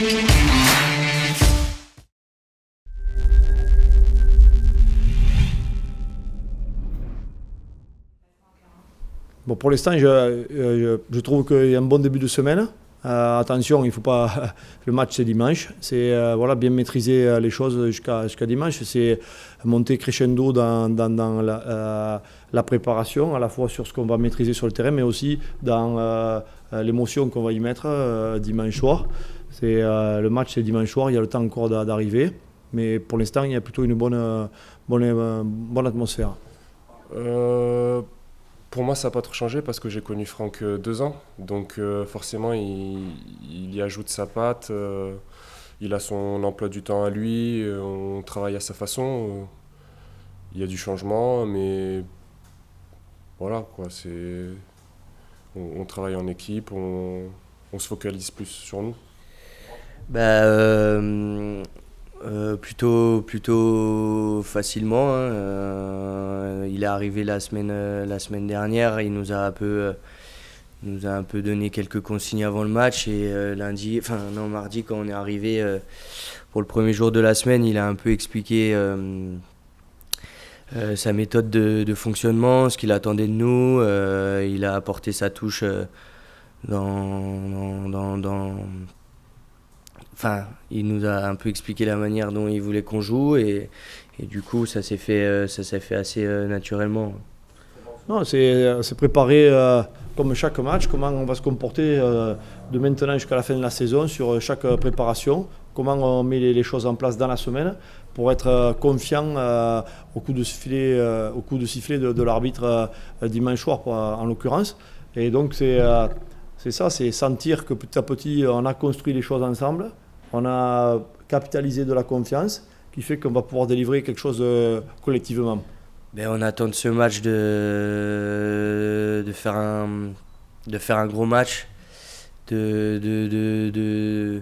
Bon, pour l'instant, je trouve qu'il y a un bon début de semaine. Attention, il faut pas. Le match c'est dimanche. C'est voilà, bien maîtriser les choses jusqu'à dimanche. C'est monter crescendo dans la préparation, à la fois sur ce qu'on va maîtriser sur le terrain, mais aussi dans l'émotion qu'on va y mettre dimanche soir. Le match c'est dimanche soir. Il y a le temps encore d'arriver, mais pour l'instant, il y a plutôt une bonne atmosphère. Pour moi, ça n'a pas trop changé parce que j'ai connu Franck 2 ans. Donc forcément, il y ajoute sa patte. Il a son emploi du temps à lui. On travaille à sa façon. Il y a du changement, mais voilà, quoi. On travaille en équipe. On se focalise plus sur nous. Plutôt facilement, hein. Il est arrivé la semaine dernière, il nous a un peu donné quelques consignes avant le match et mardi quand on est arrivé pour le premier jour de la semaine, il a un peu expliqué sa méthode de fonctionnement, ce qu'il attendait de nous, il a apporté sa touche il nous a un peu expliqué la manière dont il voulait qu'on joue et du coup ça s'est fait assez naturellement. Non, c'est préparer comme chaque match, comment on va se comporter de maintenant jusqu'à la fin de la saison sur chaque préparation, comment on met les choses en place dans la semaine pour être confiant au coup de sifflet de l'arbitre dimanche soir en l'occurrence. Et donc c'est ça, c'est sentir que petit à petit on a construit les choses ensemble. On a capitalisé de la confiance qui fait qu'on va pouvoir délivrer quelque chose collectivement. On attend de ce match de faire un gros match, de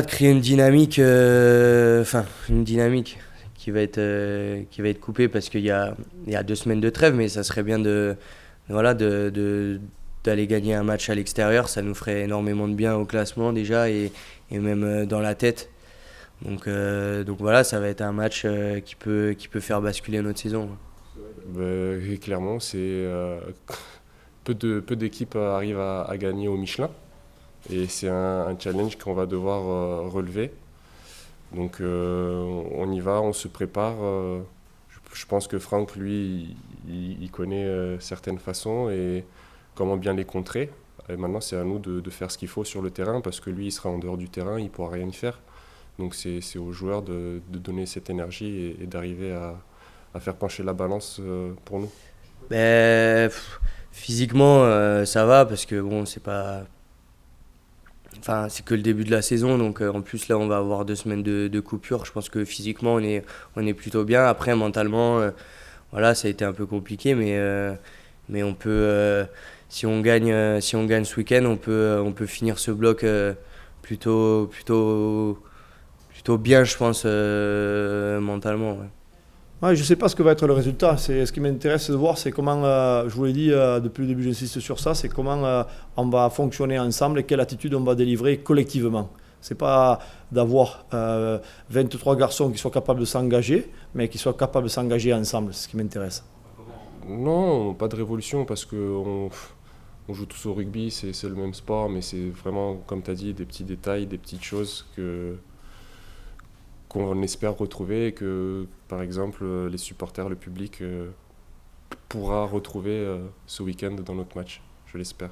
créer une dynamique, qui va être coupée parce qu'il y a 2 semaines de trêve, mais ça serait bien d'aller gagner un match à l'extérieur, ça nous ferait énormément de bien au classement déjà et même dans la tête. Donc voilà, ça va être un match qui peut faire basculer notre saison. Et clairement, peu d'équipes arrivent à gagner au Michelin et c'est un challenge qu'on va devoir relever. Donc on y va, on se prépare. Je pense que Franck, lui, il connaît certaines façons et comment bien les contrer. Et maintenant, c'est à nous de faire ce qu'il faut sur le terrain parce que lui, il sera en dehors du terrain, il ne pourra rien y faire. Donc c'est aux joueurs de donner cette énergie et d'arriver à faire pencher la balance pour nous. Physiquement, ça va parce que bon, c'est que le début de la saison. Donc en plus, là, on va avoir 2 semaines de coupure. Je pense que physiquement, on est plutôt bien. Après, mentalement, ça a été un peu compliqué, mais on peut... si on gagne ce week-end, on peut finir ce bloc plutôt bien, je pense, mentalement. Ouais. Ouais, je ne sais pas ce que va être le résultat. Ce qui m'intéresse de voir, c'est comment, je vous l'ai dit depuis le début, j'insiste sur ça, c'est comment on va fonctionner ensemble et quelle attitude on va délivrer collectivement. Ce n'est pas d'avoir 23 garçons qui soient capables de s'engager, mais qui soient capables de s'engager ensemble. C'est ce qui m'intéresse. Non, pas de révolution parce qu'on joue tous au rugby, c'est le même sport, mais c'est vraiment, comme tu as dit, des petits détails, des petites choses qu'on espère retrouver et que, par exemple, les supporters, le public pourra retrouver ce week-end dans notre match, je l'espère.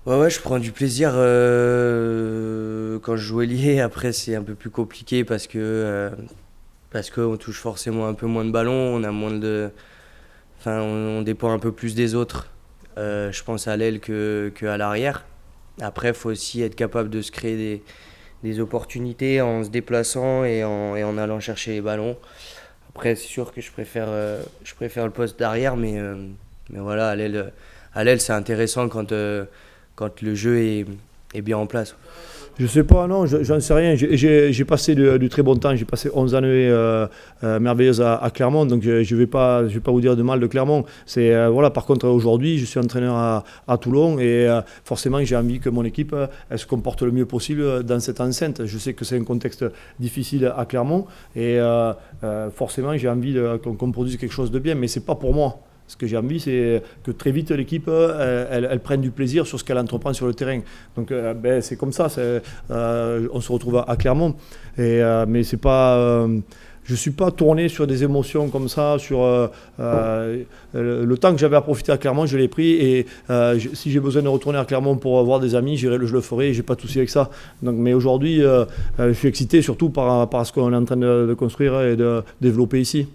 Ouais, je prends du plaisir quand je joue ailier. Après, c'est un peu plus compliqué parce qu'on touche forcément un peu moins de ballons, on dépend un peu plus des autres. Je pense à l'aile qu'à l'arrière. Après, il faut aussi être capable de se créer des opportunités en se déplaçant et en allant chercher les ballons. Après, c'est sûr que je préfère le poste d'arrière, mais voilà, à l'aile, c'est intéressant quand le jeu est bien en place. Je sais pas, non, j'en sais rien. J'ai passé du très bon temps. J'ai passé 11 années merveilleuses à Clermont, donc je vais pas vous dire de mal de Clermont. Voilà. Par contre, aujourd'hui, je suis entraîneur à Toulon et forcément, j'ai envie que mon équipe elle se comporte le mieux possible dans cette enceinte. Je sais que c'est un contexte difficile à Clermont et forcément, j'ai envie qu'on produise quelque chose de bien, mais c'est pas pour moi. Ce que j'ai envie, c'est que très vite l'équipe elle prenne du plaisir sur ce qu'elle entreprend sur le terrain. Donc c'est comme ça, on se retrouve à Clermont. Mais c'est pas, je ne suis pas tourné sur des émotions comme ça. Le temps que j'avais à profiter à Clermont, je l'ai pris. Et si j'ai besoin de retourner à Clermont pour voir des amis, je le ferai. Je n'ai pas de souci avec ça. Donc, mais aujourd'hui, je suis excité surtout par ce qu'on est en train de construire et de développer ici.